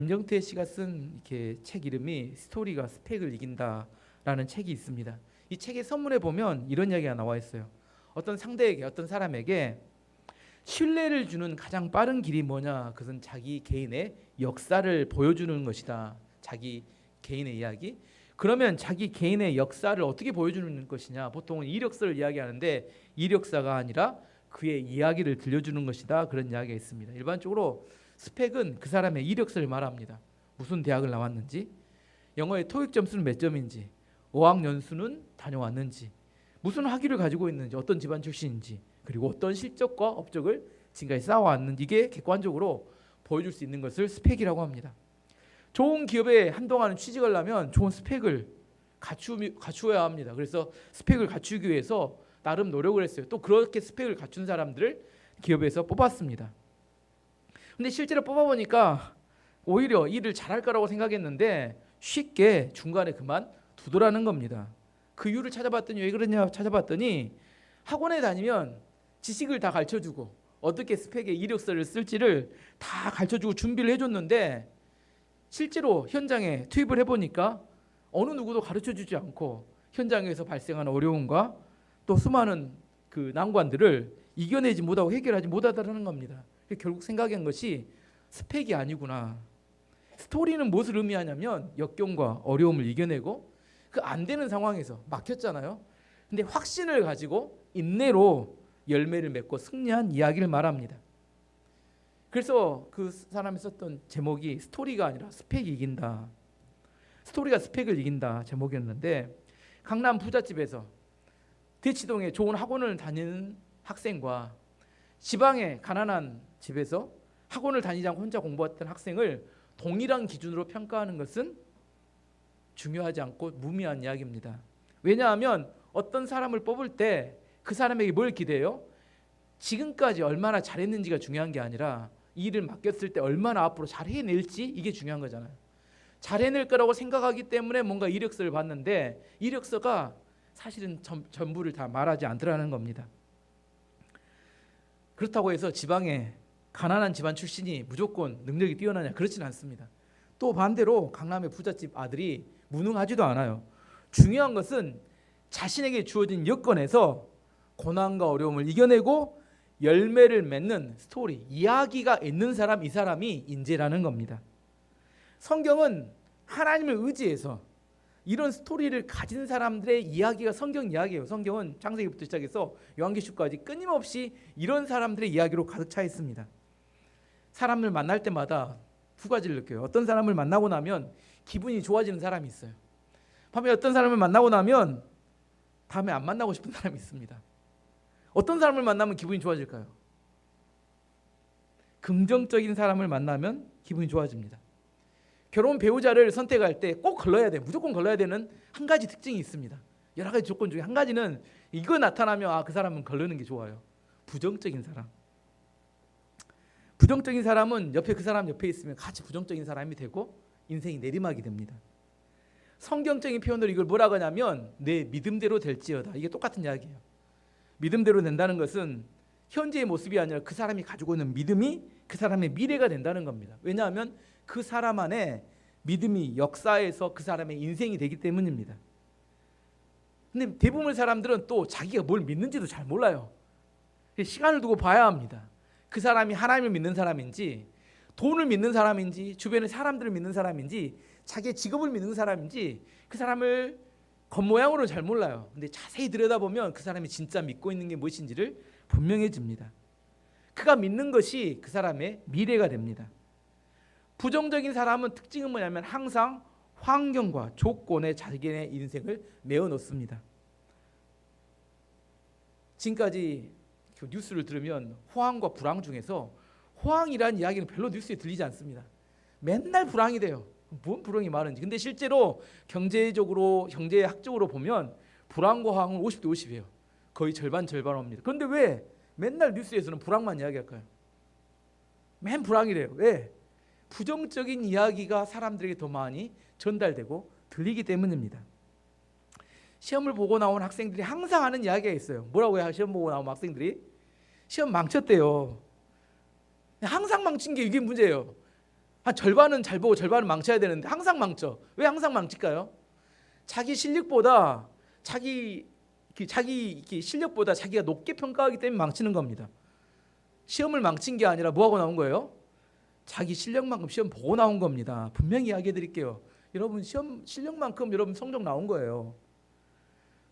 김정태 씨가 쓴 이렇게 책 이름이 스토리가 스펙을 이긴다라는 책이 있습니다. 이 책의 서문에 보면 이런 이야기가 나와 있어요. 어떤 상대에게, 어떤 사람에게 신뢰를 주는 가장 빠른 길이 뭐냐? 그것은 자기 개인의 역사를 보여주는 것이다. 자기 개인의 이야기. 그러면 자기 개인의 역사를 어떻게 보여주는 것이냐? 보통은 이력서를 이야기하는데 이력서가 아니라 그의 이야기를 들려주는 것이다. 그런 이야기가 있습니다. 일반적으로 스펙은 그 사람의 이력서를 말합니다. 무슨 대학을 나왔는지, 영어의 토익 점수는 몇 점인지, 어학연수는 다녀왔는지, 무슨 학위를 가지고 있는지, 어떤 집안 출신인지, 그리고 어떤 실적과 업적을 지금까지 쌓아왔는지, 이게 객관적으로 보여줄 수 있는 것을 스펙이라고 합니다. 좋은 기업에 한동안 취직을 하면 좋은 스펙을 갖추어야 합니다. 그래서 스펙을 갖추기 위해서 나름 노력을 했어요. 또 그렇게 스펙을 갖춘 사람들을 기업에서 뽑았습니다. 근데 실제로 뽑아보니까 오히려 일을 잘할 거라고 생각했는데 쉽게 중간에 그만 두더라는 겁니다. 그 이유를 찾아봤더니 왜 그러냐 찾아봤더니 학원에 다니면 지식을 다 가르쳐주고 어떻게 스펙의 이력서를 쓸지를 다 가르쳐주고 준비를 해줬는데 실제로 현장에 투입을 해보니까 어느 누구도 가르쳐주지 않고 현장에서 발생하는 어려움과 또 수많은 그 난관들을 이겨내지 못하고 해결하지 못하다는 겁니다. 결국 생각한 것이 스펙이 아니구나. 스토리는 무엇을 의미하냐면 역경과 어려움을 이겨내고 그 안 되는 상황에서 막혔잖아요. 근데 확신을 가지고 인내로 열매를 맺고 승리한 이야기를 말합니다. 그래서 그 사람이 썼던 제목이 스토리가 아니라 스펙이 이긴다. 스토리가 스펙을 이긴다 제목이었는데 강남 부잣집에서 대치동에 좋은 학원을 다니는 학생과 지방의 가난한 집에서 학원을 다니지 않고 혼자 공부했던 학생을 동일한 기준으로 평가하는 것은 중요하지 않고 무미한 이야기입니다. 왜냐하면 어떤 사람을 뽑을 때 그 사람에게 뭘 기대해요? 지금까지 얼마나 잘했는지가 중요한 게 아니라 이 일을 맡겼을 때 얼마나 앞으로 잘 해낼지 이게 중요한 거잖아요. 잘 해낼 거라고 생각하기 때문에 뭔가 이력서를 봤는데 이력서가 사실은 전부를 다 말하지 않더라는 겁니다. 그렇다고 해서 지방에 가난한 집안 출신이 무조건 능력이 뛰어나냐? 그렇지는 않습니다. 또 반대로 강남의 부잣집 아들이 무능하지도 않아요. 중요한 것은 자신에게 주어진 여건에서 고난과 어려움을 이겨내고 열매를 맺는 스토리, 이야기가 있는 사람, 이 사람이 인재라는 겁니다. 성경은 하나님을 의지해서 이런 스토리를 가진 사람들의 이야기가 성경 이야기예요. 성경은 창세기부터 시작해서 요한계시록까지 끊임없이 이런 사람들의 이야기로 가득 차 있습니다. 사람을 만날 때마다 두 가지를 느껴요. 어떤 사람을 만나고 나면 기분이 좋아지는 사람이 있어요. 반면에 어떤 사람을 만나고 나면 다음에 안 만나고 싶은 사람이 있습니다. 어떤 사람을 만나면 기분이 좋아질까요? 긍정적인 사람을 만나면 기분이 좋아집니다. 결혼 배우자를 선택할 때 꼭 걸러야 돼. 무조건 걸러야 되는 한 가지 특징이 있습니다. 여러 가지 조건 중에 한 가지는 이거 나타나면 그 사람은 걸르는 게 좋아요. 부정적인 사람. 부정적인 사람은 그 사람 옆에 있으면 같이 부정적인 사람이 되고 인생이 내리막이 됩니다. 성경적인 표현으로 이걸 뭐라고 하냐면 내 믿음대로 될지어다. 이게 똑같은 이야기예요. 믿음대로 된다는 것은 현재의 모습이 아니라 그 사람이 가지고 있는 믿음이 그 사람의 미래가 된다는 겁니다. 왜냐하면 그 사람 안에 믿음이 역사에서 그 사람의 인생이 되기 때문입니다. 근데 대부분의 사람들은 또 자기가 뭘 믿는지도 잘 몰라요. 시간을 두고 봐야 합니다. 그 사람이 하나님을 믿는 사람인지 돈을 믿는 사람인지 주변의 사람들을 믿는 사람인지 자기의 직업을 믿는 사람인지 그 사람을 겉모양으로 잘 몰라요. 근데 자세히 들여다보면 그 사람이 진짜 믿고 있는 게 무엇인지를 분명해집니다. 그가 믿는 것이 그 사람의 미래가 됩니다. 부정적인 사람은 특징은 뭐냐면 항상 환경과 조건에 자기의 인생을 메어 놓습니다. 지금까지 뉴스를 들으면 호황과 불황 중에서 호황이라는 이야기는 별로 뉴스에 들리지 않습니다. 맨날 불황이 돼요. 뭔 불황이 많은지. 근데 실제로 경제학적으로 보면 불황과 호황은 50대 50이에요. 거의 절반입니다. 그런데 왜 맨날 뉴스에서는 불황만 이야기할까요? 맨 불황이래요. 왜? 부정적인 이야기가 사람들에게 더 많이 전달되고 들리기 때문입니다. 시험을 보고 나온 학생들이 항상 하는 이야기가 있어요. 뭐라고 해요? 시험 보고 나온 학생들이 시험 망쳤대요. 항상 망친 게 이게 문제예요. 한 절반은 잘 보고 절반은 망쳐야 되는데 항상 망쳐. 왜 항상 망칠까요? 자기 실력보다 자기 실력보다 자기가 높게 평가하기 때문에 망치는 겁니다. 시험을 망친 게 아니라 뭐하고 나온 거예요? 자기 실력만큼 시험 보고 나온 겁니다. 분명히 이야기해 드릴게요. 여러분 시험 실력만큼 여러분 성적 나온 거예요.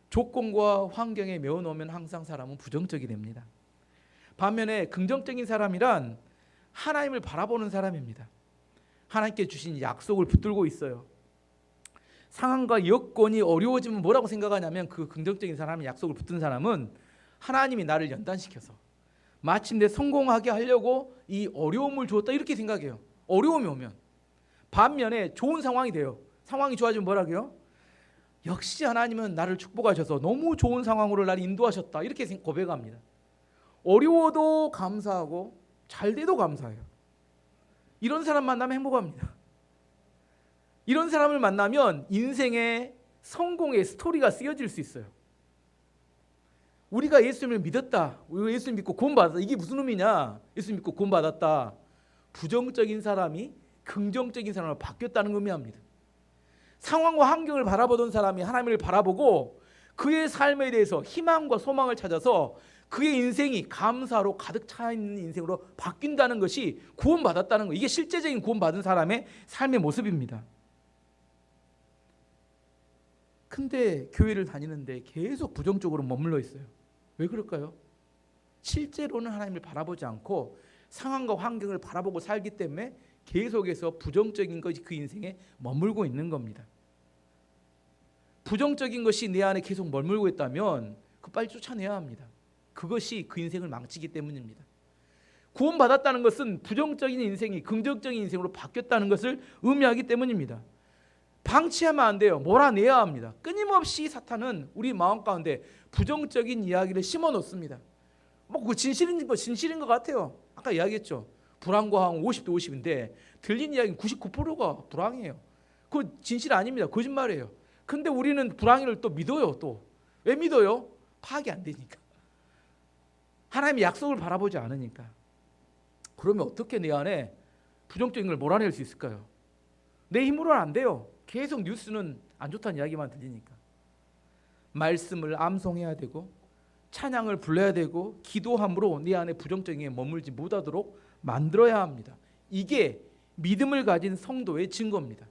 조건과 환경에 매어 놓으면 항상 사람은 부정적이 됩니다. 반면에 긍정적인 사람이란 하나님을 바라보는 사람입니다. 하나님께 주신 약속을 붙들고 있어요. 상황과 여건이 어려워지면 뭐라고 생각하냐면 그 긍정적인 사람이 약속을 붙든 사람은 하나님이 나를 연단시켜서 마침내 성공하게 하려고 이 어려움을 주었다 이렇게 생각해요. 어려움이 오면. 반면에 좋은 상황이 돼요. 상황이 좋아지면 뭐라고요? 역시 하나님은 나를 축복하셔서 너무 좋은 상황으로 나를 인도하셨다 이렇게 고백합니다. 어려워도 감사하고 잘 돼도 감사해요. 이런 사람 만나면 행복합니다. 이런 사람을 만나면 인생의 성공의 스토리가 쓰여질 수 있어요. 우리가 예수님을 믿었다. 우리가 예수님 믿고 구원받았다. 이게 무슨 의미냐? 예수님 믿고 구원받았다. 부정적인 사람이 긍정적인 사람으로 바뀌었다는 의미합니다. 상황과 환경을 바라보던 사람이 하나님을 바라보고 그의 삶에 대해서 희망과 소망을 찾아서 그의 인생이 감사로 가득 차 있는 인생으로 바뀐다는 것이 구원받았다는 거. 이게 실제적인 구원받은 사람의 삶의 모습입니다. 근데 교회를 다니는데 계속 부정적으로 머물러 있어요. 왜 그럴까요? 실제로는 하나님을 바라보지 않고 상황과 환경을 바라보고 살기 때문에 계속해서 부정적인 것이 그 인생에 머물고 있는 겁니다. 부정적인 것이 내 안에 계속 머물고 있다면 그 빨리 쫓아내야 합니다. 그것이 그 인생을 망치기 때문입니다. 구원받았다는 것은 부정적인 인생이 긍정적인 인생으로 바뀌었다는 것을 의미하기 때문입니다. 방치하면 안 돼요. 몰아내야 합니다. 끊임없이 사탄은 우리 마음 가운데 부정적인 이야기를 심어 놓습니다. 뭐 그 진실인 것 같아요. 아까 이야기했죠. 불황과 황 50대 50인데 들린 이야기는 99%가 불황이에요. 그거 진실 아닙니다. 거짓말이에요. 근데 우리는 불황을 또 믿어요. 또 왜 믿어요? 파악이 안 되니까. 하나님의 약속을 바라보지 않으니까. 그러면 어떻게 내 안에 부정적인 걸 몰아낼 수 있을까요? 내 힘으로는 안 돼요. 계속 뉴스는 안 좋다는 이야기만 들리니까. 말씀을 암송해야 되고 찬양을 불러야 되고 기도함으로 내 안에 부정적인 게 머물지 못하도록 만들어야 합니다. 이게 믿음을 가진 성도의 증거입니다.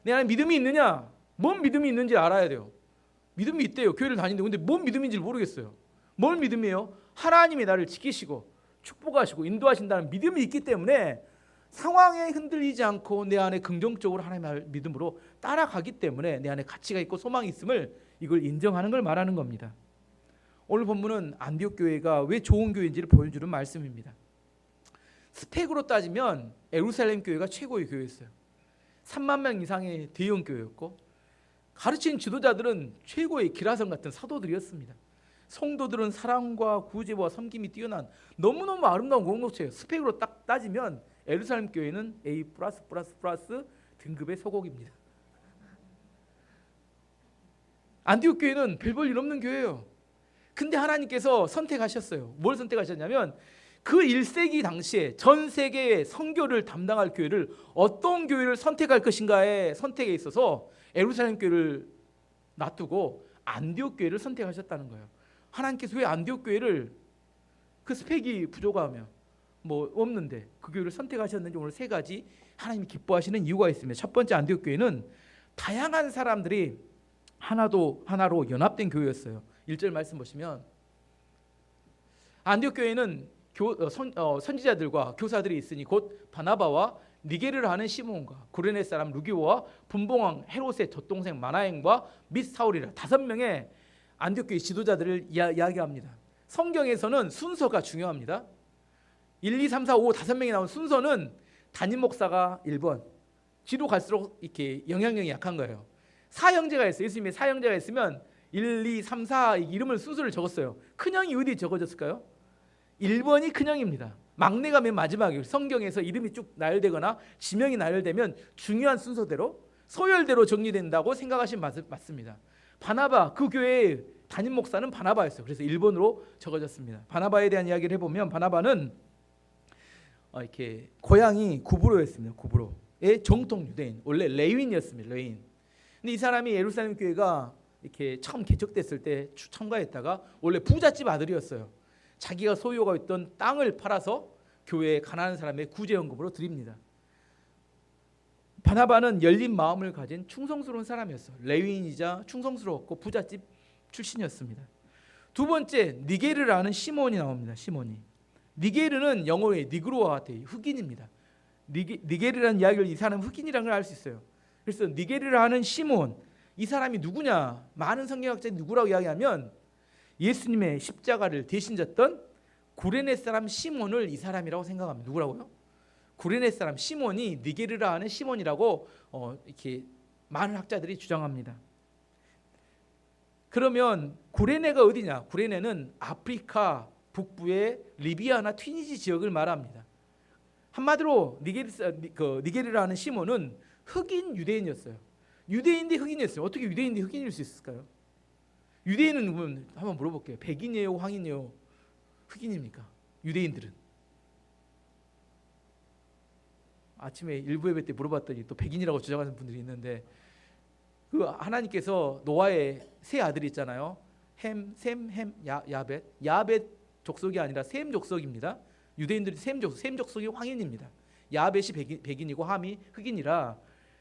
내 안에 믿음이 있느냐? 뭔 믿음이 있는지 알아야 돼요. 믿음이 있대요. 교회를 다니는데 근데 뭔 믿음인지 모르겠어요. 뭘 믿음이에요? 하나님이 나를 지키시고 축복하시고 인도하신다는 믿음이 있기 때문에 상황에 흔들리지 않고 내 안에 긍정적으로 하나님의 믿음으로 따라가기 때문에 내 안에 가치가 있고 소망이 있음을 이걸 인정하는 걸 말하는 겁니다. 오늘 본문은 안디옥 교회가 왜 좋은 교회인지를 보여주는 말씀입니다. 스펙으로 따지면 예루살렘 교회가 최고의 교회였어요. 3만 명 이상의 대형 교회였고 가르친 지도자들은 최고의 기라성 같은 사도들이었습니다. 성도들은 사랑과 구제와 섬김이 뛰어난 너무너무 아름다운 공동체예요. 스펙으로 딱 따지면 예루살렘 교회는 A+++ 등급의 소곡입니다. 안디옥 교회는 별 볼 일 없는 교회예요. 근데 하나님께서 선택하셨어요. 뭘 선택하셨냐면 그 1세기 당시에 전 세계의 선교를 담당할 교회를 어떤 교회를 선택할 것인가의 선택에 있어서 예루살렘 교회를 놔두고 안디옥 교회를 선택하셨다는 거예요. 하나님께서 왜 안디옥 교회를 그 스펙이 부족하며 뭐 없는데 그 교회를 선택하셨는지 오늘 세 가지 하나님이 기뻐하시는 이유가 있습니다. 첫 번째, 안디옥 교회는 다양한 사람들이 하나로 연합된 교회였어요. 1절 말씀 보시면 안디옥 교회는 선지자들과 교사들이 있으니 곧 바나바와 니게르를 하는 시몬과 구레네 사람 루기오와 분봉왕 헤롯의 젖동생 마나행과 및 사울이라 5명의 안디옥 교회 지도자들을 이야기합니다. 성경에서는 순서가 중요합니다. 1, 2, 3, 4, 5, 5명이 나온 순서는 담임 목사가 1번, 뒤로 갈수록 이렇게 영향력이 약한 거예요. 사형제가 있어요. 예수님의 사형제가 있으면 1, 2, 3, 4 이름을 순서를 적었어요. 큰형이 어디 적어졌을까요? 1번이 큰형입니다. 막내가 맨 마지막이에요. 성경에서 이름이 쭉 나열되거나 지명이 나열되면 중요한 순서대로 서열대로 정리된다고 생각하시면 맞습니다. 바나바, 그 교회의 담임 목사는 바나바였어요. 그래서 1번으로 적어졌습니다. 바나바에 대한 이야기를 해보면 바나바는 이렇게 고향이 구브로였습니다. 구브로의 정통 유대인, 원래 레윈이었습니다. 레윈. 근데 이 사람이 예루살렘 교회가 이렇게 처음 개척됐을 때 참가했다가 원래 부잣집 아들이었어요. 자기가 소유가 있던 땅을 팔아서 교회에 가난한 사람의 구제연금으로 드립니다. 바나바는 열린 마음을 가진 충성스러운 사람이었어요. 레위인이자 충성스러웠고 부잣집 출신이었습니다. 두 번째, 니게르라는 시몬이 나옵니다. 시몬이. 니게르는 영어의 니그로와 같아요. 흑인입니다. 니게르라는 이야기를 이 사람은 흑인이라는 걸 알 수 있어요. 그래서 니게르라는 시몬, 이 사람이 누구냐? 많은 성경학자들이 누구라고 이야기하면 예수님의 십자가를 대신 졌던 구레네 사람 시몬을 이 사람이라고 생각합니다. 누구라고요? 구레네 사람 시몬이 니게르라 하는 시몬이라고 이렇게 많은 학자들이 주장합니다. 그러면 구레네가 어디냐? 구레네는 아프리카 북부의 리비아나 튀니지 지역을 말합니다. 한마디로 니게르라 하는 시몬은 흑인 유대인이었어요. 유대인인데 흑인이었어요. 어떻게 유대인인데 흑인일 수 있을까요? 유대인은 누구면 한번 물어볼게요. 백인이에요, 황인이에요, 흑인입니까? 유대인들은. 아침에 일부 예배 때 물어봤더니 또 백인이라고 주장하는 분들이 있는데, 그 하나님께서 노아의 세 아들이 있잖아요. 햄, 셈, 햄, 야벳. 야벳 족속이 아니라 셈 족속입니다. 유대인들이 셈 족속이 황인입니다. 야벳이 백인이고 함이 흑인이라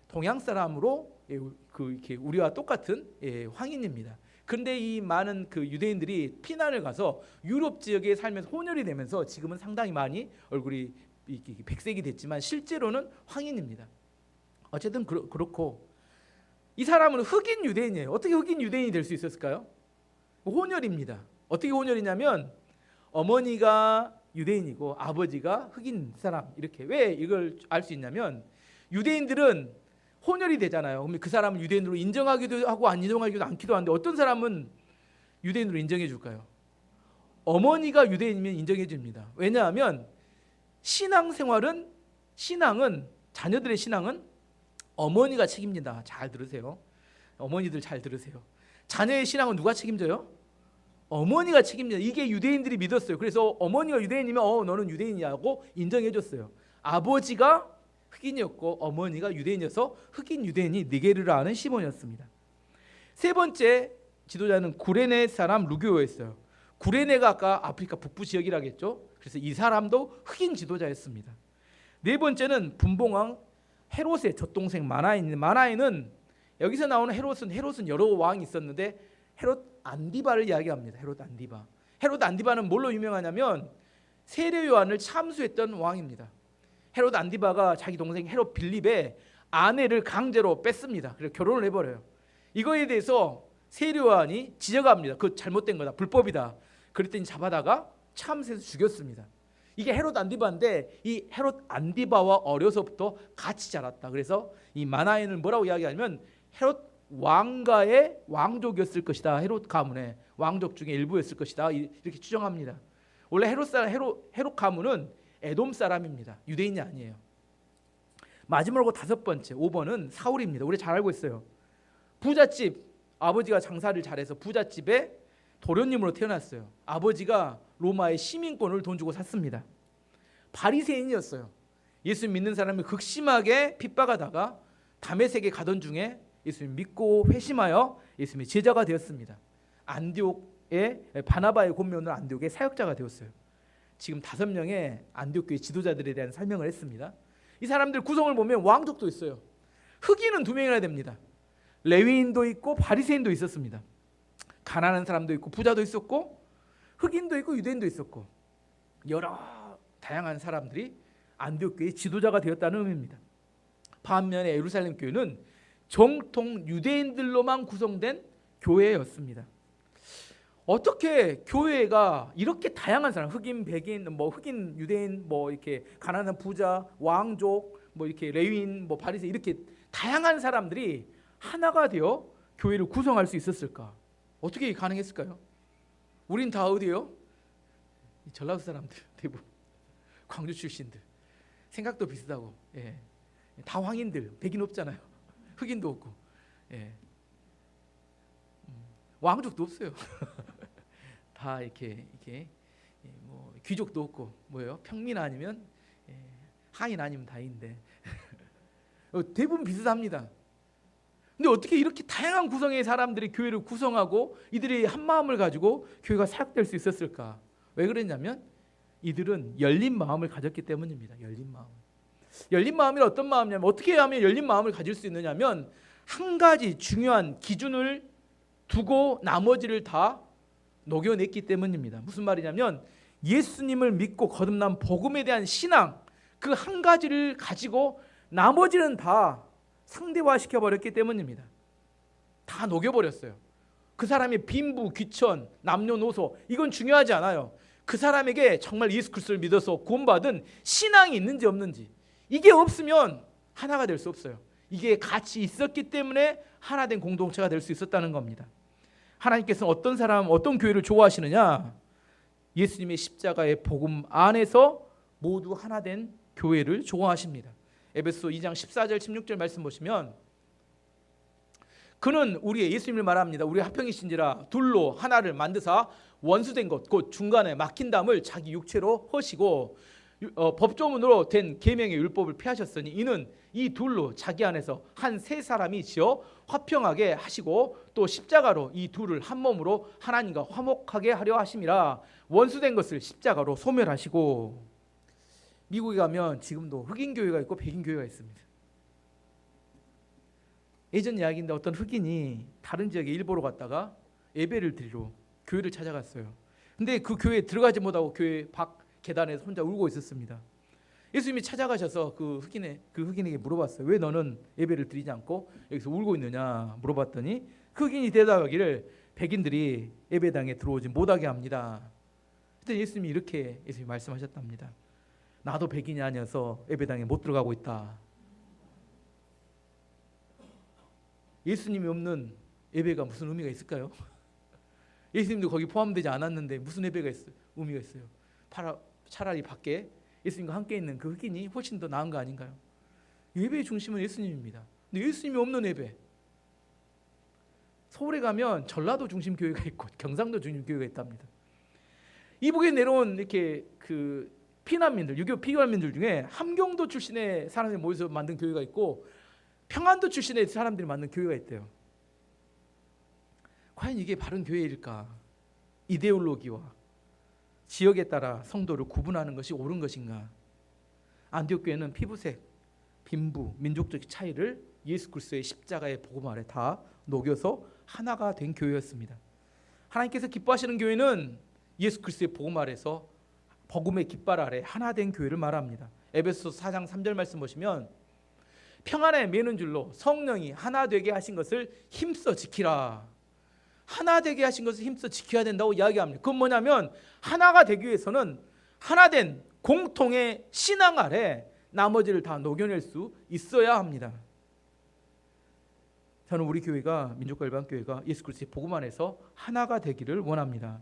동양 사람으로 이렇게 우리와 똑같은 황인입니다. 그런데 이 많은 그 유대인들이 피난을 가서 유럽 지역에 살면서 혼혈이 되면서 지금은 상당히 많이 얼굴이 백색이 됐지만 실제로는 황인입니다. 어쨌든 그렇고 이 사람은 흑인 유대인이에요. 어떻게 흑인 유대인이 될 수 있었을까요? 혼혈입니다. 어떻게 혼혈이냐면 어머니가 유대인이고 아버지가 흑인 사람, 이렇게. 왜 이걸 알 수 있냐면 유대인들은 혼혈이 되잖아요. 그러면 그 사람을 유대인으로 인정하기도 하고 안 인정하기도 않기도 하는데 어떤 사람은 유대인으로 인정해 줄까요? 어머니가 유대인이면 인정해 줍니다. 왜냐하면 신앙은 자녀들의 신앙은 어머니가 책임진다. 잘 들으세요. 어머니들 잘 들으세요. 자녀의 신앙은 누가 책임져요? 어머니가 책임져요. 이게 유대인들이 믿었어요. 그래서 어머니가 유대인이면 너는 유대인이라고 인정해 줬어요. 아버지가 흑인이었고 어머니가 유대인이어서 흑인 유대인이 니게르라 하는 시몬이었습니다. 세 번째 지도자는 구레네 사람 루교였어요. 구레네가 아까 아프리카 북부 지역이라겠죠. 그래서 이 사람도 흑인 지도자였습니다. 네 번째는 분봉왕 헤롯의 젖동생 마나인인데, 마나인은 여기서 나오는 헤롯은 여러 왕이 있었는데 헤롯 안디바를 이야기합니다. 헤롯 안디바는 뭘로 유명하냐면 세례 요한을 참수했던 왕입니다. 헤롯 안디바가 자기 동생 헤롯 빌립의 아내를 강제로 뺐습니다. 그래서 결혼을 해버려요. 이거에 대해서 세례 요한이 지적합니다. 그 잘못된 거다, 불법이다. 그랬더니 잡아다가 참수해서 죽였습니다. 이게 헤롯 안디바인데 이 헤롯 안디바와 어려서부터 같이 자랐다. 그래서 이 마나인은 뭐라고 이야기하냐면 헤롯 왕가의 왕족이었을 것이다. 헤롯 가문의 왕족 중에 일부였을 것이다. 이렇게 추정합니다. 원래 헤롯 가문은 에돔 사람입니다. 유대인이 아니에요. 마지막으로 다섯 번째 5번은 사울입니다. 우리 잘 알고 있어요. 부잣집, 아버지가 장사를 잘해서 부잣집에 도련님으로 태어났어요. 아버지가 로마의 시민권을 돈 주고 샀습니다. 바리새인이었어요. 예수 믿는 사람을 극심하게 핍박하다가 다메섹에 가던 중에 예수님 믿고 회심하여 예수님의 제자가 되었습니다. 안디옥의 바나바의 권면으로 안디옥의 사역자가 되었어요. 지금 5명의 안디옥 교회 지도자들에 대한 설명을 했습니다. 이 사람들 구성을 보면 왕족도 있어요. 흑인은 2명이나 됩니다. 레위인도 있고 바리새인도 있었습니다. 가난한 사람도 있고 부자도 있었고 흑인도 있고 유대인도 있었고 여러 다양한 사람들이 안디옥 교회의 지도자가 되었다는 의미입니다. 반면에 예루살렘 교회는 정통 유대인들로만 구성된 교회였습니다. 어떻게 교회가 이렇게 다양한 사람, 흑인, 백인, 흑인, 유대인, 이렇게 가난한 부자, 왕족, 이렇게 레위인, 바리새, 이렇게 다양한 사람들이 하나가 되어 교회를 구성할 수 있었을까? 어떻게 가능했을까요? 우린 다 어디예요? 전라도 사람들 대부분, 광주 출신들, 생각도 비슷하고, 다 황인들, 백인 없잖아요. 흑인도 없고, 왕족도 없어요. 다 이렇게 귀족도 없고, 뭐예요? 평민 아니면 하인 아니면 다인데 대부분 비슷합니다. 근데 어떻게 이렇게 다양한 구성의 사람들이 교회를 구성하고 이들이 한 마음을 가지고 교회가 사역될 수 있었을까? 왜 그랬냐면 이들은 열린 마음을 가졌기 때문입니다. 열린 마음. 열린 마음이 어떤 마음이냐면 어떻게 하면 열린 마음을 가질 수 있느냐면 한 가지 중요한 기준을 두고 나머지를 다 녹여냈기 때문입니다. 무슨 말이냐면 예수님을 믿고 거듭난 복음에 대한 신앙 그 한 가지를 가지고 나머지는 다 상대화시켜 버렸기 때문입니다. 다 녹여버렸어요. 그 사람의 빈부, 귀천, 남녀노소 이건 중요하지 않아요. 그 사람에게 정말 예수 그리스도를 믿어서 구원받은 신앙이 있는지 없는지 이게 없으면 하나가 될 수 없어요. 이게 같이 있었기 때문에 하나 된 공동체가 될 수 있었다는 겁니다. 하나님께서는 어떤 사람, 어떤 교회를 좋아하시느냐? 예수님의 십자가의 복음 안에서 모두 하나 된 교회를 좋아하십니다. 에베소 2장 14절 16절 말씀 보시면 그는 우리의 예수님을 말합니다. 우리 합평이신지라 둘로 하나를 만드사 원수된 것 곧 중간에 막힌 담을 자기 육체로 허시고 법조문으로 된 계명의 율법을 폐하셨으니 이는 이 둘로 자기 안에서 한 세 사람이 지어 화평하게 하시고 또 십자가로 이 둘을 한 몸으로 하나님과 화목하게 하려 하심이라. 원수된 것을 십자가로 소멸하시고. 미국에 가면 지금도 흑인 교회가 있고 백인 교회가 있습니다. 예전 이야기인데 어떤 흑인이 다른 지역에 일보러 갔다가 예배를 드리러 교회를 찾아갔어요. 근데 그 교회에 들어가지 못하고 교회 밖 계단에서 혼자 울고 있었습니다. 예수님이 찾아가셔서 그 흑인에게 물어봤어요. 왜 너는 예배를 드리지 않고 여기서 울고 있느냐 물어봤더니 그 흑인이 대답하기를 백인들이 예배당에 들어오지 못하게 합니다. 그때 예수님이 이렇게 말씀하셨답니다. 나도 백인이 아니어서 예배당에 못 들어가고 있다. 예수님이 없는 예배가 무슨 의미가 있을까요? 예수님도 거기 포함되지 않았는데 무슨 예배가 의미가 있어요? 차라리 밖에 예수님과 함께 있는 그 흑인이 훨씬 더 나은 거 아닌가요? 예배의 중심은 예수님입니다. 근데 예수님이 없는 예배. 서울에 가면 전라도 중심 교회가 있고 경상도 중심 교회가 있답니다. 이북에 내려온 이렇게 그 피난민들, 6.25 피난민들 중에 함경도 출신의 사람들이 모여서 만든 교회가 있고 평안도 출신의 사람들이 만든 교회가 있대요. 과연 이게 바른 교회일까? 이데올로기와 지역에 따라 성도를 구분하는 것이 옳은 것인가? 안디옥 교회는 피부색, 빈부, 민족적 차이를 예수 그리스도의 십자가의 복음 아래 다 녹여서 하나가 된 교회였습니다. 하나님께서 기뻐하시는 교회는 예수 그리스도의 복음 아래서 복음의 깃발 아래 하나 된 교회를 말합니다. 에베소서 4장 3절 말씀 보시면 평안에 매는 줄로 성령이 하나 되게 하신 것을 힘써 지키라. 하나 되게 하신 것을 힘써 지켜야 된다고 이야기합니다. 그건 뭐냐면 하나가 되기 위해서는 하나 된 공통의 신앙 아래 나머지를 다 녹여낼 수 있어야 합니다. 저는 우리 교회가 민족가일반교회가 예수 그리스도의 복음 안에서 하나가 되기를 원합니다.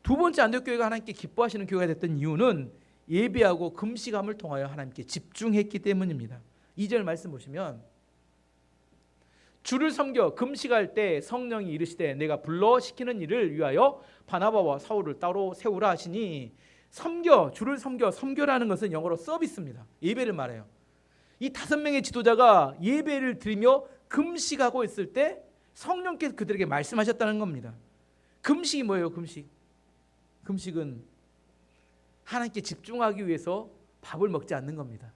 두 번째 안디옥교회가 하나님께 기뻐하시는 교회가 됐던 이유는 예배하고 금식함을 통하여 하나님께 집중했기 때문입니다. 2절 말씀 보시면 주를 섬겨 금식할 때 성령이 이르시되 내가 불러 시키는 일을 위하여 바나바와 사울을 따로 세우라 하시니 주를 섬겨라는 것은 영어로 서비스입니다. 예배를 말해요. 이 5명의 지도자가 예배를 드리며 금식하고 있을 때 성령께서 그들에게 말씀하셨다는 겁니다. 금식이 뭐예요? 금식은 하나님께 집중하기 위해서 밥을 먹지 않는 겁니다.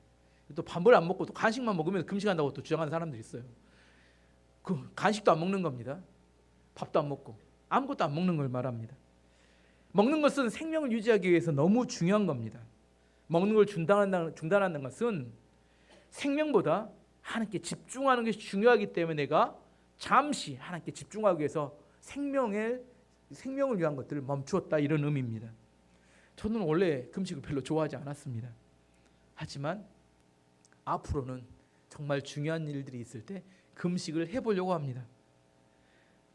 또 밥을 안 먹고 또 간식만 먹으면 금식한다고 또 주장하는 사람들이 있어요. 그 간식도 안 먹는 겁니다. 밥도 안 먹고 아무것도 안 먹는 걸 말합니다. 먹는 것은 생명을 유지하기 위해서 너무 중요한 겁니다. 먹는 걸 중단하는 것은 생명보다 하나님께 집중하는 것이 중요하기 때문에 내가 잠시 하나님께 집중하기 위해서 생명을 위한 것들을 멈추었다, 이런 의미입니다. 저는 원래 금식을 별로 좋아하지 않았습니다. 하지만 앞으로는 정말 중요한 일들이 있을 때 금식을 해보려고 합니다.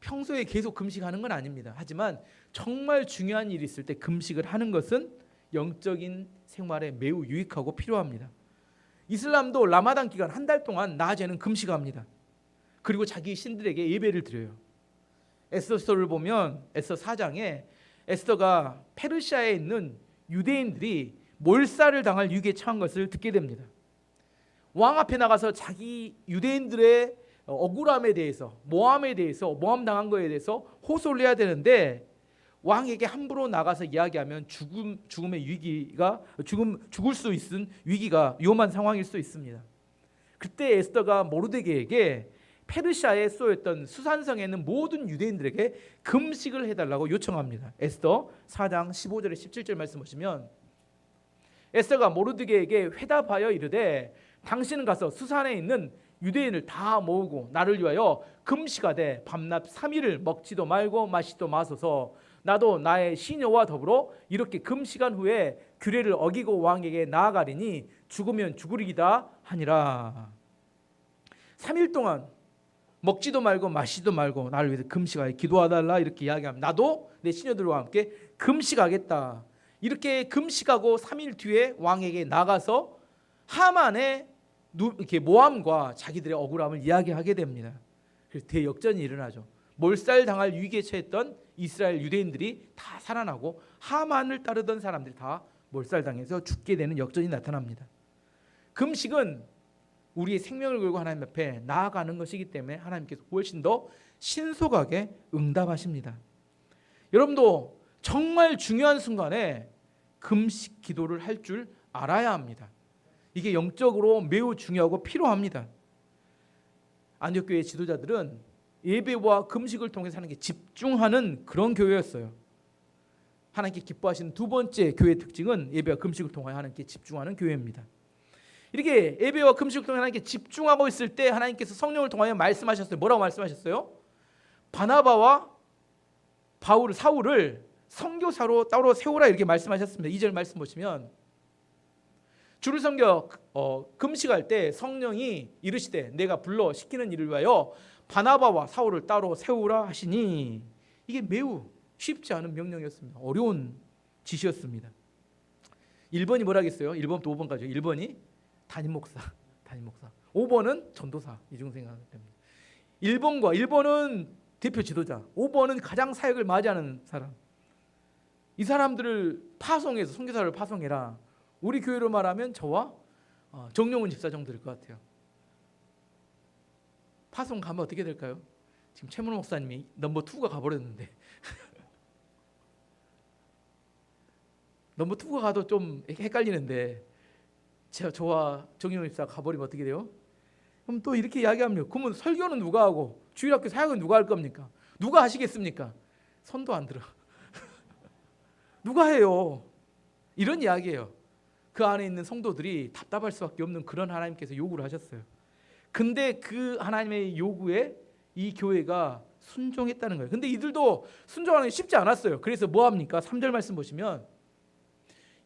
평소에 계속 금식하는 건 아닙니다. 하지만 정말 중요한 일이 있을 때 금식을 하는 것은 영적인 생활에 매우 유익하고 필요합니다. 이슬람도 라마단 기간 한 달 동안 낮에는 금식합니다. 그리고 자기 신들에게 예배를 드려요. 에스더서를 보면 에스더 4장에 에스더가 페르시아에 있는 유대인들이 몰살을 당할 위기에 처한 것을 듣게 됩니다. 왕 앞에 나가서 자기 유대인들의 억울함에 대해서, 모함에 대해서, 모함 당한 거에 대해서 호소를 해야 되는데 왕에게 함부로 나가서 이야기하면 죽음의 위기가 죽을 수 있는 위기가 위험한 상황일 수 있습니다. 그때 에스더가 모르드게에게 페르시아에 쏘였던 수산성에 있는 모든 유대인들에게 금식을 해달라고 요청합니다. 에스더 4장 15절에 17절 말씀 보시면 에스더가 모르드게에게 회답하여 이르되 당신은 가서 수산에 있는 유대인을 다 모으고 나를 위하여 금식하되 밤낮 3일을 먹지도 말고 마시지도 마소서. 나도 나의 시녀와 더불어 이렇게 금식한 후에 규례를 어기고 왕에게 나아가리니 죽으면 죽으리이다 하니라. 3일 동안 먹지도 말고 마시지도 말고 나를 위해서 금식하여 기도하달라 이렇게 이야기합니다. 나도 내 시녀들과 함께 금식하겠다. 이렇게 금식하고 3일 뒤에 왕에게 나가서 하만의 이렇게 모함과 자기들의 억울함을 이야기하게 됩니다. 그래서 대역전이 일어나죠. 몰살당할 위기에 처했던 이스라엘 유대인들이 다 살아나고 하만을 따르던 사람들이 다 몰살당해서 죽게 되는 역전이 나타납니다. 금식은 우리의 생명을 걸고 하나님 앞에 나아가는 것이기 때문에 하나님께서 훨씬 더 신속하게 응답하십니다. 여러분도 정말 중요한 순간에 금식 기도를 할 줄 알아야 합니다. 이게 영적으로 매우 중요하고 필요합니다. 안디옥교회 지도자들은 예배와 금식을 통해서 하는 게 집중하는 그런 교회였어요. 하나님께 기뻐하시는 두 번째 교회 특징은 예배와 금식을 통하여 하나님께 집중하는 교회입니다. 이렇게 예배와 금식을 통해 하나님께 집중하고 있을 때 하나님께서 성령을 통하여 말씀하셨어요. 뭐라고 말씀하셨어요? 바나바와 사울을 선교사로 따로 세우라 이렇게 말씀하셨습니다. 2절 말씀 보시면 주를 섬겨 금식할 때 성령이 이르시되 내가 불러 시키는 일을 위하여 바나바와 사울을 따로 세우라 하시니, 이게 매우 쉽지 않은 명령이었습니다. 어려운 지시였습니다. 1번이 뭐라겠어요? 1번부터 5번까지. 1번이 담임 목사. 5번은 전도사. 이중 생각하면 됩니다. 1번은 대표 지도자. 5번은 가장 사역을 맞이하는 사람. 이 사람들을 파송해서 선교사를 파송해라. 우리 교회로 말하면 저와 정용훈 집사 정도 될 것 같아요. 파송 가면 어떻게 될까요? 지금 최문호 목사님이 넘버 2가 가버렸는데 넘버 2가 가도 좀 헷갈리는데 저와 정용훈 집사 가버리면 어떻게 돼요? 그럼 또 이렇게 이야기합니다. 그러면 설교는 누가 하고 주일학교 사역은 누가 할 겁니까? 누가 하시겠습니까? 손도 안 들어. 누가 해요? 이런 이야기예요. 그 안에 있는 성도들이 답답할 수밖에 없는 그런 하나님께서 요구를 하셨어요. 근데 그 하나님의 요구에 이 교회가 순종했다는 거예요. 근데 이들도 순종하는 게 쉽지 않았어요. 그래서 뭐 합니까? 3절 말씀 보시면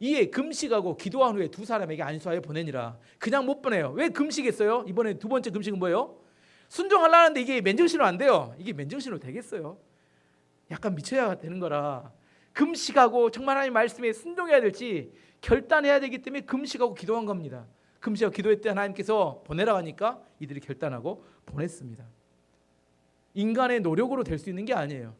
이에 금식하고 기도한 후에 두 사람에게 안수하여 보내니라. 그냥 못 보내요. 왜 금식했어요? 이번에 두 번째 금식은 뭐예요? 순종하려는데 이게 맨정신으로 안 돼요. 이게 맨정신으로 되겠어요? 약간 미쳐야 되는 거라 금식하고 정말 하나님 말씀에 순종해야 될지 결단해야 되기 때문에 금식하고 기도한 겁니다. 금식하고 기도할 때 하나님께서 보내라고 하니까 이들이 결단하고 보냈습니다. 인간의 노력으로 될 수 있는 게 아니에요.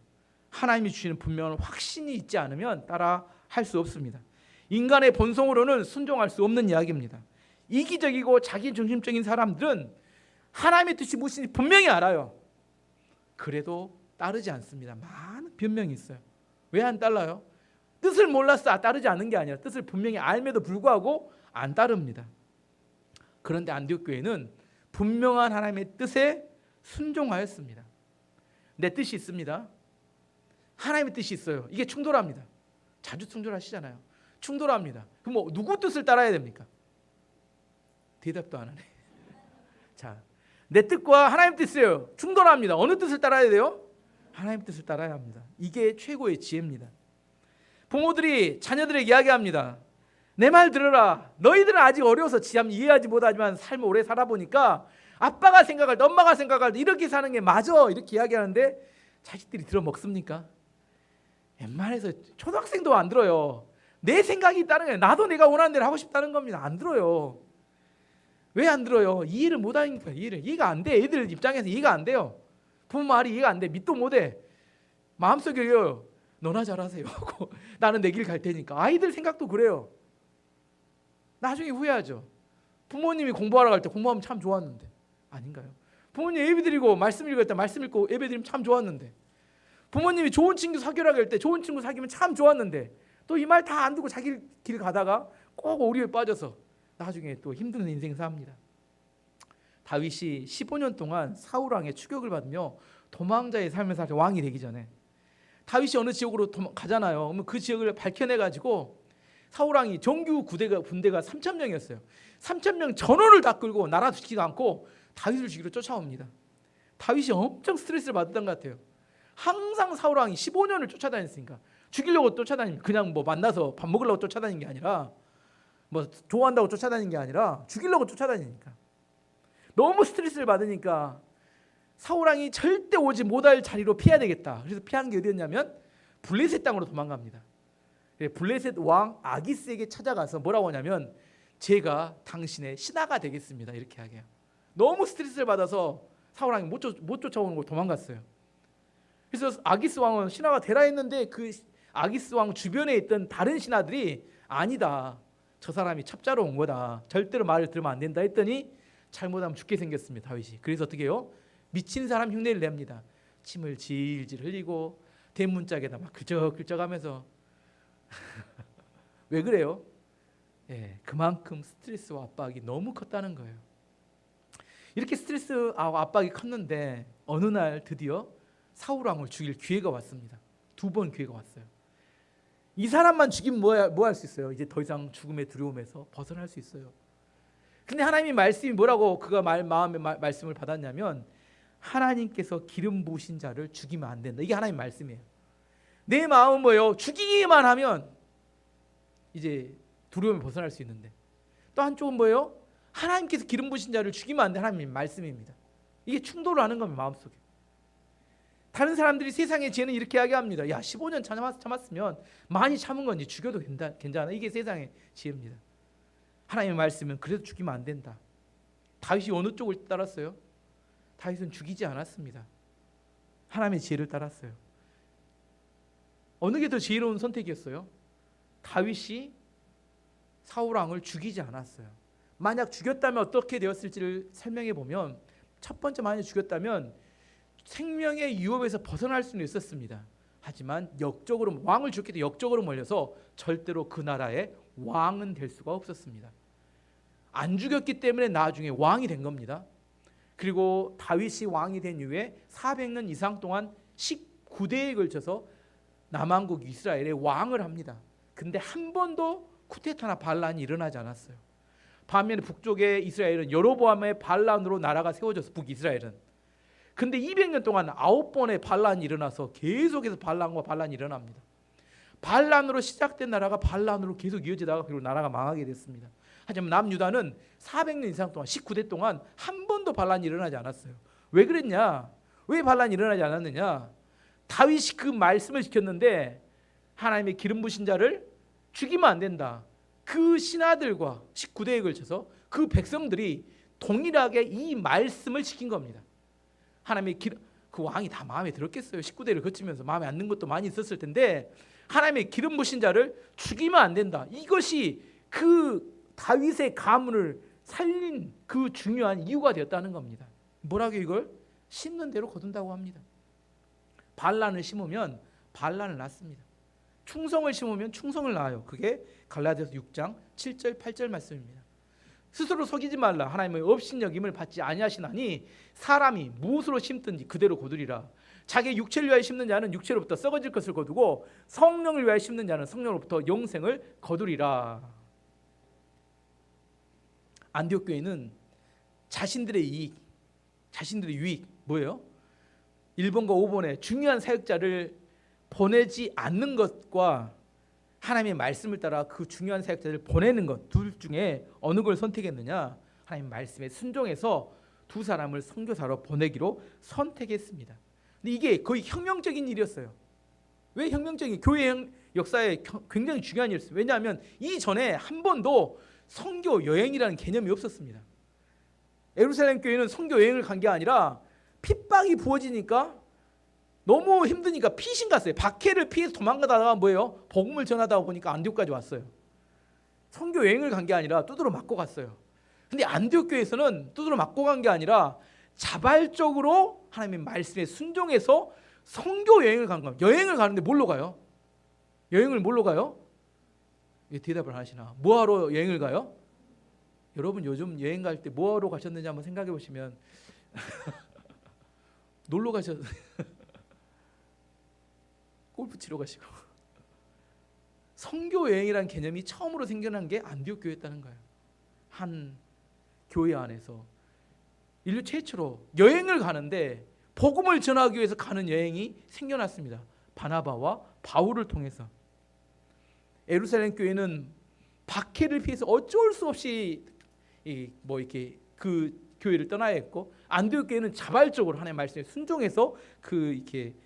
하나님이 주시는 분명한 확신이 있지 않으면 따라 할 수 없습니다. 인간의 본성으로는 순종할 수 없는 이야기입니다. 이기적이고 자기중심적인 사람들은 하나님의 뜻이 무엇인지 분명히 알아요. 그래도 따르지 않습니다. 많은 변명이 있어요. 왜 안 따라요? 뜻을 몰라서 따르지 않는 게 아니라 뜻을 분명히 알면도 불구하고 안 따릅니다. 그런데 안디옥 교회는 분명한 하나님의 뜻에 순종하였습니다. 내 뜻이 있습니다. 하나님의 뜻이 있어요. 이게 충돌합니다. 자주 충돌하시잖아요. 충돌합니다. 그럼 뭐 누구 뜻을 따라야 됩니까? 대답도 안 하네. 자, 내 뜻과 하나님 뜻이에요. 충돌합니다. 어느 뜻을 따라야 돼요? 하나님 뜻을 따라야 합니다. 이게 최고의 지혜입니다. 부모들이 자녀들에게 이야기합니다. 내 말 들어라. 너희들은 아직 어려워서 참 이해하지 못하지만 삶을 오래 살아보니까 아빠가 생각할 때 엄마가 생각할 때 이렇게 사는 게 맞아. 이렇게 이야기하는데 자식들이 들어먹습니까? 웬만해서 초등학생도 안 들어요. 내 생각이 있다는 거예요. 나도 내가 원하는 대로 하고 싶다는 겁니다. 안 들어요. 왜 안 들어요? 이해를 못하니까. 이해가 안 돼. 애들 입장에서 이해가 안 돼요. 부모 말이 이해가 안 돼. 믿도 못해. 마음속에 너나 잘하세요. 나는 내 길 갈 테니까. 아이들 생각도 그래요. 나중에 후회하죠. 부모님이 공부하러 갈 때 공부하면 참 좋았는데. 아닌가요? 부모님 예배 드리고 말씀 읽을 때 말씀 읽고 예배 드리면 참 좋았는데. 부모님이 좋은 친구 사귀라고 할 때 좋은 친구 사귀면 참 좋았는데, 또 이 말 다 안 듣고 자기 길 가다가 꼭 오류에 빠져서 나중에 또 힘든 인생 삽니다. 다윗이 15년 동안 사울 왕의 추격을 받으며 도망자의 삶을 살아 왕이 되기 전에 다윗이 어느 지역으로 가잖아요. 그러면 그 지역을 밝혀내 가지고 사울 왕이 정규 군대가 3,000명이었어요. 3,000명 전원을 다 끌고 나라 지키지도 않고 다윗을 죽이러 쫓아옵니다. 다윗이 엄청 스트레스를 받았던 것 같아요. 항상 사울 왕이 15년을 쫓아다녔으니까, 죽이려고 쫓아다니면 그냥 뭐 만나서 밥 먹으려고 쫓아다니는 게 아니라, 뭐 좋아한다고 쫓아다니는 게 아니라 죽이려고 쫓아다니니까 너무 스트레스를 받으니까 사울 왕이 절대 오지 못할 자리로 피해야 되겠다. 그래서 피한 게 어디였냐면 블레셋 땅으로 도망갑니다. 블레셋 왕 아기스에게 찾아가서 뭐라고 하냐면, 제가 당신의 신하가 되겠습니다, 이렇게 하게요. 너무 스트레스를 받아서 사울 왕이 못 쫓아오는 걸 도망갔어요. 그래서 아기스 왕은 신하가 되라 했는데 그 아기스 왕 주변에 있던 다른 신하들이 아니다, 저 사람이 첩자로 온 거다, 절대로 말을 들으면 안 된다 했더니 잘못하면 죽게 생겼습니다, 다윗이. 그래서 어떻게 해요? 미친 사람 흉내를 냅니다. 침을 질질 흘리고 대문짝에다 막 긁적긁적하면서 왜 그래요? 그만큼 스트레스와 압박이 너무 컸다는 거예요. 이렇게 스트레스와 압박이 컸는데 어느 날 드디어 사울 왕을 죽일 기회가 왔습니다. 2번 기회가 왔어요. 이 사람만 죽이면 뭐 할 수 있어요? 이제 더 이상 죽음의 두려움에서 벗어날 수 있어요. 근데 하나님의 말씀이 뭐라고 그가 마음의 말씀을 받았냐면, 하나님께서 기름 부으신 자를 죽이면 안 된다. 이게 하나님의 말씀이에요. 내 마음은 뭐예요? 죽이기만 하면 이제 두려움에 벗어날 수 있는데, 또 한쪽은 뭐예요? 하나님께서 기름 부으신 자를 죽이면 안 돼. 하나님의 말씀입니다. 이게 충돌을 하는 겁니다, 마음속에. 다른 사람들이 세상의 지혜는 이렇게 이야기합니다. 야, 15년 참았으면 많이 참은 건지 죽여도 괜찮아. 이게 세상의 지혜입니다. 하나님의 말씀은 그래도 죽이면 안 된다. 다윗이 어느 쪽을 따랐어요? 다윗은 죽이지 않았습니다. 하나님의 지혜를 따랐어요. 어느 게 더 지혜로운 선택이었어요? 다윗이 사울 왕을 죽이지 않았어요. 만약 죽였다면 어떻게 되었을지를 설명해 보면, 첫 번째, 만약 죽였다면 생명의 유업에서 벗어날 수는 있었습니다. 하지만 역적으로, 왕을 죽게 돼 역적으로 몰려서 절대로 그 나라의 왕은 될 수가 없었습니다. 안 죽였기 때문에 나중에 왕이 된 겁니다. 그리고 다윗이 왕이 된 이후에 400년 이상 동안 19대에 걸쳐서 남왕국 이스라엘의 왕을 합니다. 근데 한 번도 쿠데타나 반란이 일어나지 않았어요. 반면에 북쪽의 이스라엘은 여로보암의 반란으로 나라가 세워져서, 북이스라엘은. 근데 200년 동안 9번의 반란이 일어나서 계속해서 반란과 반란이 일어납니다. 반란으로 시작된 나라가 반란으로 계속 이어지다가 그리고 나라가 망하게 됐습니다. 하지만 남유다는 400년 이상 동안, 19대 동안 한 번도 반란이 일어나지 않았어요. 왜 그랬냐? 왜 반란이 일어나지 않았느냐? 다윗이 그 말씀을 지켰는데 하나님의 기름 부으신 자를 죽이면 안 된다. 그 신하들과 19대에 걸쳐서 그 백성들이 동일하게 이 말씀을 지킨 겁니다. 하나님의 그 왕이 다 마음에 들었겠어요. 19대를 거치면서 마음에 안 드는 것도 많이 있었을 텐데, 하나님의 기름 부으신 자를 죽이면 안 된다. 이것이 그 다윗의 가문을 살린 그 중요한 이유가 되었다는 겁니다. 뭐라고 이걸? 심는 대로 거둔다고 합니다. 반란을 심으면 반란을 낳습니다. 충성을 심으면 충성을 낳아요. 그게 갈라디아서 6장 7절 8절 말씀입니다. 스스로 속이지 말라. 하나님의 업신여김을 받지 아니하시나니 사람이 무엇으로 심든지 그대로 거두리라. 자기의 육체를 위하여 심는 자는 육체로부터 썩어질 것을 거두고 성령을 위하여 심는 자는 성령으로부터 영생을 거두리라. 안디옥 교회는 자신들의 이익, 자신들의 유익, 뭐예요? 1번과 5번에 중요한 사역자를 보내지 않는 것과 하나님의 말씀을 따라 그 중요한 사역자를 보내는 것, 둘 중에 어느 걸 선택했느냐? 하나님 말씀에 순종해서 두 사람을 선교사로 보내기로 선택했습니다. 근데 이게 거의 혁명적인 일이었어요. 왜 혁명적인? 교회 역사에 굉장히 중요한 일이었어요. 왜냐하면 이전에 한 번도 선교 여행이라는 개념이 없었습니다. 예루살렘 교회는 선교 여행을 간 게 아니라 핍박이 부어지니까 너무 힘드니까 피신 갔어요. 박해를 피해서 도망가다가 뭐예요? 복음을 전하다 보니까 안디옥까지 왔어요. 선교 여행을 간 게 아니라 두드러 맞고 갔어요. 근데 안디옥 교회에서는 두드러 맞고 간 게 아니라 자발적으로 하나님의 말씀에 순종해서 선교 여행을 간 겁니다. 여행을 가는데 뭘로 가요? 여행을 뭘로 가요? 대답을 하시나? 뭐하러 여행을 가요? 여러분 요즘 여행 갈 때 뭐하러 가셨는지 한번 생각해 보시면 놀러 가셨 골프 치러 가시고 선교 여행이라는 개념이 처음으로 생겨난 게 안디옥 교회였다는 거예요. 한 교회 안에서 인류 최초로 여행을 가는데 복음을 전하기 위해서 가는 여행이 생겨났습니다. 바나바와 바울을 통해서. 예루살렘 교회는 박해를 피해서 어쩔 수 없이 이렇게 그 교회를 떠나야 했고, 안디옥 교회는 자발적으로 하나님의 말씀에 순종해서 그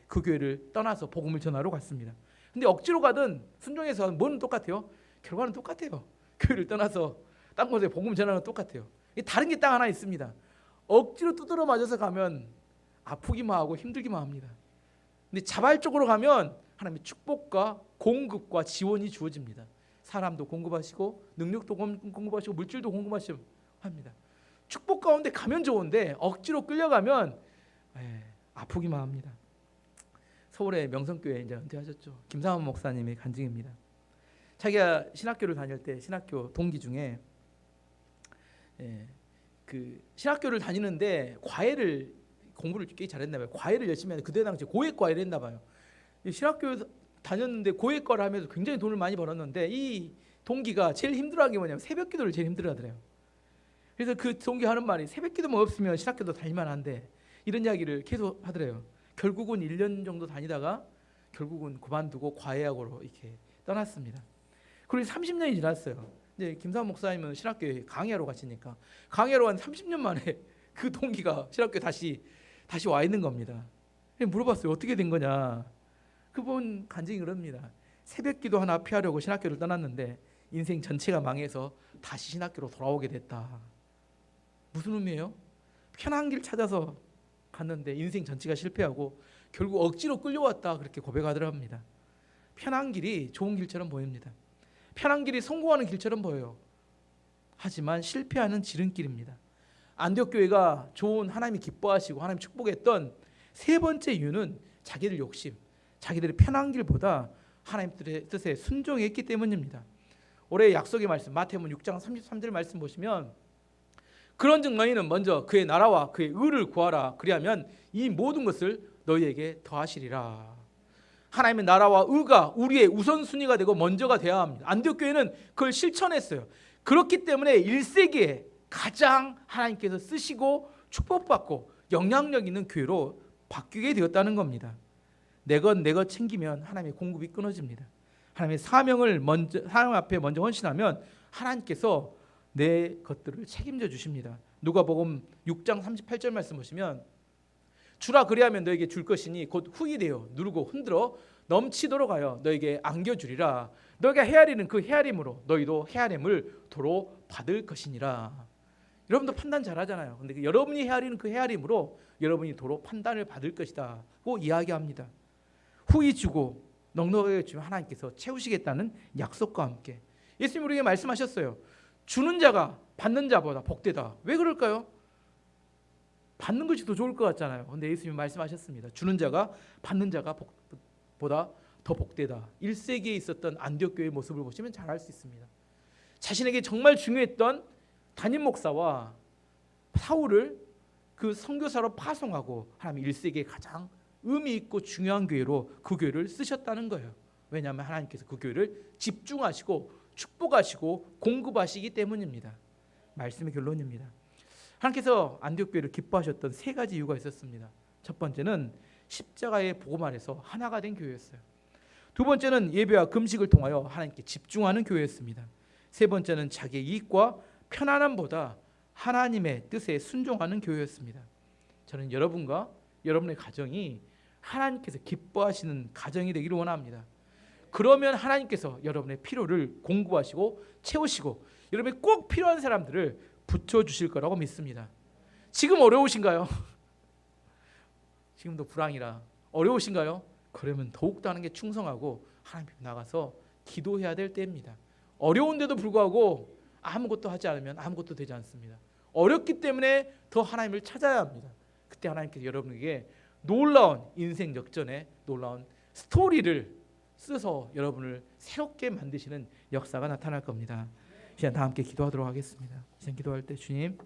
교회를 떠나서 복음을 전하러 갔습니다. 근데 억지로 가든 순종해서 뭐는 똑같아요? 결과는 똑같아요. 교회를 떠나서 딴 곳에 복음 전하는 건 똑같아요. 다른 게 딱 하나 있습니다. 억지로 두드러 맞아서 가면 아프기만 하고 힘들기만 합니다. 근데 자발적으로 가면 하나님의 축복과 공급과 지원이 주어집니다. 사람도 공급하시고 능력도 공급하시고 물질도 공급하시고 합니다. 축복 가운데 가면 좋은데 억지로 끌려가면 아프기만 합니다. 서울의 명성교회 이제 은퇴하셨죠. 김상원 목사님의 간증입니다. 자기가 신학교를 다닐 때 신학교 동기 중에 그 신학교를 다니는데 과외를 공부를 꽤 잘했나 봐요. 과외를 열심히 하는데 그때 당시 고액과외를 했나 봐요. 신학교 다녔는데 고액과를 하면서 굉장히 돈을 많이 벌었는데 이 동기가 제일 힘들어하는 게 뭐냐면 새벽 기도를 제일 힘들어하더래요. 그래서 그 동기 하는 말이 새벽 기도만 없으면 신학교도 다닐만 한데 이런 이야기를 계속 하더래요. 결국은 1년 정도 다니다가 결국은 그만두고 과외학으로 이렇게 떠났습니다. 그리고 30년이 지났어요. 이제 김사원 목사님은 신학교에 강의하러 가시니까 강의하러 한 30년 만에 그 동기가 신학교에 다시 와 있는 겁니다. 물어봤어요. 어떻게 된 거냐. 그분 간증이 그럽니다. 새벽 기도 하나 피하려고 신학교를 떠났는데 인생 전체가 망해서 다시 신학교로 돌아오게 됐다. 무슨 의미예요? 편한 길 찾아서 갔는데 인생 전체가 실패하고 결국 억지로 끌려왔다 그렇게 고백하더랍니다. 편한 길이 좋은 길처럼 보입니다. 편한 길이 성공하는 길처럼 보여요. 하지만 실패하는 지름길입니다. 안디옥 교회가 좋은 하나님이 기뻐하시고 하나님 축복했던 세 번째 이유는 자기들 욕심, 자기들의 편한 길보다 하나님의 뜻에 순종했기 때문입니다. 올해 약속의 말씀 마태복음 6장 33절 말씀 보시면 그런즉 너희는 먼저 그의 나라와 그의 의를 구하라. 그리하면 이 모든 것을 너희에게 더하시리라. 하나님의 나라와 의가 우리의 우선순위가 되고 먼저가 되어야 합니다. 안디옥 교회는 그걸 실천했어요. 그렇기 때문에 1세기에 가장 하나님께서 쓰시고 축복받고 영향력 있는 교회로 바뀌게 되었다는 겁니다. 내 것 챙기면 하나님의 공급이 끊어집니다. 하나님의 사명 앞에 먼저 헌신하면 하나님께서 내 것들을 책임져 주십니다. 누가복음 6장 38절 말씀 보시면 주라 그리하면 너에게 줄 것이니 곧 후히 되어 누르고 흔들어 넘치도록 하여 너에게 안겨주리라. 너희가 헤아리는 그 헤아림으로 너희도 헤아림을 도로 받을 것이니라. 여러분도 판단 잘하잖아요. 근데 여러분이 헤아리는 그 헤아림으로 여러분이 도로 판단을 받을 것이다고 이야기합니다. 후히 주고 넉넉하게 주면 하나님께서 채우시겠다는 약속과 함께 예수님 우리에게 말씀하셨어요. 주는 자가 받는 자보다 복되다. 왜 그럴까요? 받는 것이 더 좋을 것 같잖아요. 근데 예수님이 말씀하셨습니다. 주는 자가 받는 자가 보다 더 복되다. 1세기에 있었던 안디옥 교회의 모습을 보시면 잘 알 수 있습니다. 자신에게 정말 중요했던 담임 목사와 사울을 그 선교사로 파송하고 하나님 1세기에 가장 의미 있고 중요한 교회로 그 교회를 쓰셨다는 거예요. 왜냐하면 하나님께서 그 교회를 집중하시고 축복하시고 공급하시기 때문입니다. 말씀의 결론입니다. 하나님께서 안디옥 교회를 기뻐하셨던 세 가지 이유가 있었습니다. 첫 번째는 십자가의 복음 안에서 하나가 된 교회였어요. 두 번째는 예배와 금식을 통하여 하나님께 집중하는 교회였습니다. 세 번째는 자기의 이익과 편안함보다 하나님의 뜻에 순종하는 교회였습니다. 저는 여러분과 여러분의 가정이 하나님께서 기뻐하시는 가정이 되기를 원합니다. 그러면 하나님께서 여러분의 필요를 공급하시고 채우시고 여러분이 꼭 필요한 사람들을 붙여주실 거라고 믿습니다. 지금 어려우신가요? 지금도 불황이라 어려우신가요? 그러면 더욱더 하는 게 충성하고 하나님 앞에 나가서 기도해야 될 때입니다. 어려운데도 불구하고 아무것도 하지 않으면 아무것도 되지 않습니다. 어렵기 때문에 더 하나님을 찾아야 합니다. 그때 하나님께서 여러분에게 놀라운 인생 역전의 놀라운 스토리를 써서 여러분을 새롭게 만드시는 역사가 나타날 겁니다. 시간 다 함께 기도하도록 하겠습니다. 시간 기도할 때 주님